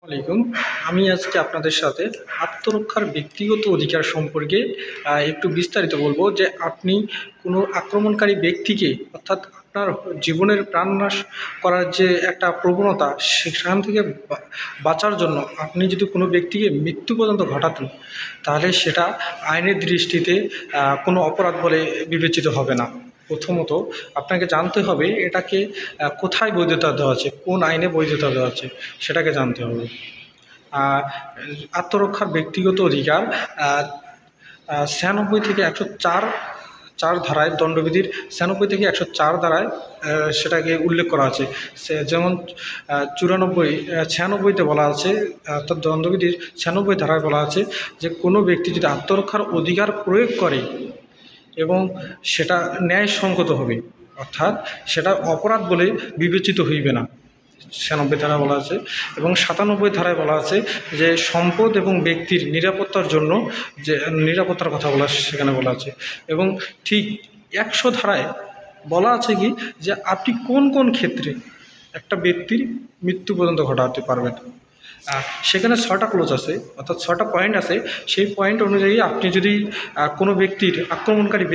আলাইকুম। আমি আজকে আপনাদের সাথে আত্মরক্ষার ব্যক্তিগত অধিকার সম্পর্কে একটু বিস্তারিত বলবো যে আপনি কোনো আক্রমণকারী ব্যক্তিকে অর্থাৎ আপনার জীবনের প্রাণনাশ করার যে একটা প্রবণতা সেখান থেকে বাঁচার জন্য আপনি যদি কোনো ব্যক্তিকে মৃত্যু পর্যন্ত ঘটাতেন তাহলে সেটা আইনের দৃষ্টিতে কোনো অপরাধ বলে বিবেচিত হবে না। প্রথমত আপনাকে জানতে হবে এটাকে কোথায় বৈধতা দেওয়া আছে, কোন আইনে বৈধতা দেওয়া আছে সেটাকে জানতে হবে। আত্মরক্ষার ব্যক্তিগত অধিকার 96 থেকে 104 ধারায়, দণ্ডবিধির 96 থেকে 104 ধারায় সেটাকে উল্লেখ করা আছে। যেমন 96তে বলা আছে, অর্থাৎ দণ্ডবিধির 96 ধারায় বলা আছে যে কোনো ব্যক্তি যদি আত্মরক্ষার অধিকার প্রয়োগ করে এবং সেটা ন্যায়সঙ্গত হবে, অর্থাৎ সেটা অপরাধ বলে বিবেচিত হইবে না। 96 ধারায় বলা আছে এবং 97 ধারায় বলা আছে যে সম্পদ এবং ব্যক্তির নিরাপত্তার জন্য যে নিরাপত্তার কথা বলা সেখানে বলা আছে। এবং ঠিক 100 ধারায় বলা আছে কি যে আপনি কোন কোন ক্ষেত্রে একটা ব্যক্তির মৃত্যু পর্যন্ত ঘটাতে পারবেন। সেখানে 6টা ক্লোজ আছে, অর্থাৎ 6টা পয়েন্ট আছে। সেই পয়েন্ট অনুযায়ী আপনি যদি কোনো ব্যক্তির আক্রমণকারী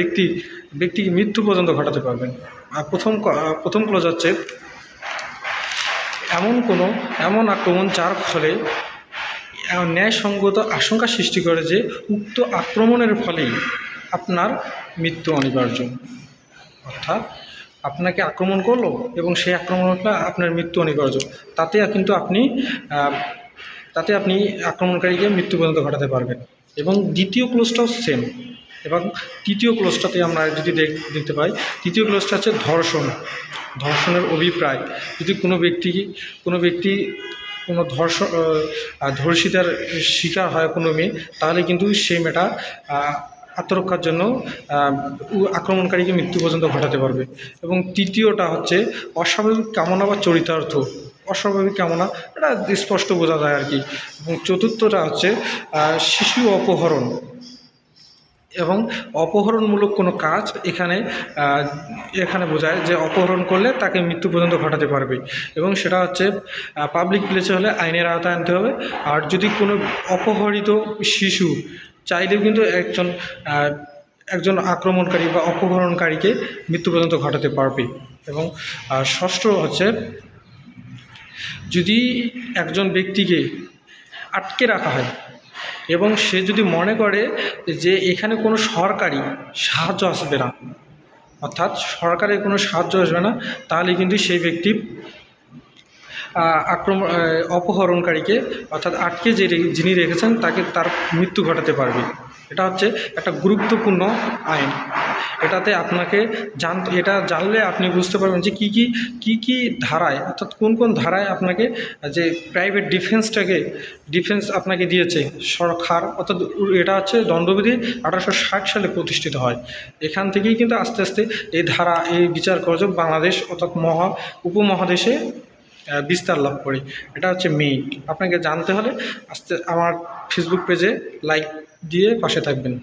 ব্যক্তিকে মৃত্যু পর্যন্ত ঘটাতে পারবেন। প্রথম ক্লোজ হচ্ছে এমন আক্রমণ যার ফলে ন্যায়সঙ্গত আশঙ্কা সৃষ্টি করে যে উক্ত আক্রমণের ফলেই আপনার মৃত্যু অনিবার্য। অর্থাৎ আপনাকে আক্রমণ করলো এবং সেই আক্রমণটা আপনার মৃত্যু অনিবার্য, তাতে আপনি আক্রমণকারীকে মৃত্যু পর্যন্ত ঘটাতে পারবেন। এবং দ্বিতীয় ক্লোজটাও সেম। এবং তৃতীয় ক্লোজটাতে আমরা যদি দেখতে পাই, তৃতীয় ক্লোজটা হচ্ছে ধর্ষণের অভিপ্রায়। যদি কোনো ব্যক্তি কোনো ধর্ষিতার শিকার হয় কোনো মেয়ে, তাহলে কিন্তু সেই মেয়েটা আত্মরক্ষার জন্য আক্রমণকারীকে মৃত্যু পর্যন্ত ঘটাতে পারবে। এবং তৃতীয়টা হচ্ছে অস্বাভাবিক কামনা বা চরিতার্থ। অস্বাভাবিক কামনা এটা স্পষ্ট বোঝা যায় আর কি। এবং চতুর্থটা হচ্ছে শিশু অপহরণ এবং অপহরণমূলক কোনো কাজ এখানে বোঝায় যে অপহরণ করলে তাকে মৃত্যু পর্যন্ত ঘটাতে পারবে। এবং সেটা হচ্ছে পাবলিক প্লেসে হলে আইনের আওতায় আনতে হবে। আর যদি কোনো অপহরিত শিশু চাইলেও কিন্তু একজন আক্রমণকারী বা অপহরণকারীকে মৃত্যু পর্যন্ত ঘটাতে পারবে। এবং ষষ্ঠ হচ্ছে যদি একজন ব্যক্তিকে আটকে রাখা হয় এবং সে যদি মনে করে যে এখানে কোনো সরকারি সাহায্য আসবে না, অর্থাৎ সরকারের কোনো সাহায্য আসবে না, তাহলে কিন্তু সেই ব্যক্তি অপহরণকারীকে অর্থাৎ আটকে যিনি রেখেছেন তার মৃত্যু ঘটাতে পারবে। এটা হচ্ছে একটা গুরুত্বপূর্ণ আইন। এটাতে আপনাকে এটা জানলে আপনি বুঝতে পারবেন যে কী ধারায়, অর্থাৎ কোন কোন ধারায় আপনাকে যে প্রাইভেট ডিফেন্স আপনাকে দিয়েছে সরকার। অর্থাৎ এটা হচ্ছে দণ্ডবিধি 1860 সালে প্রতিষ্ঠিত হয়। এখান থেকেই কিন্তু আস্তে আস্তে এই বিচার কার্য বাংলাদেশ অর্থাৎ উপমহাদেশে বিস্তার লাভ করে। এটা হচ্ছে মেইন। আপনাকে জানতে হলে আমার ফেসবুক পেজে লাইক দিয়ে পাশে থাকবেন।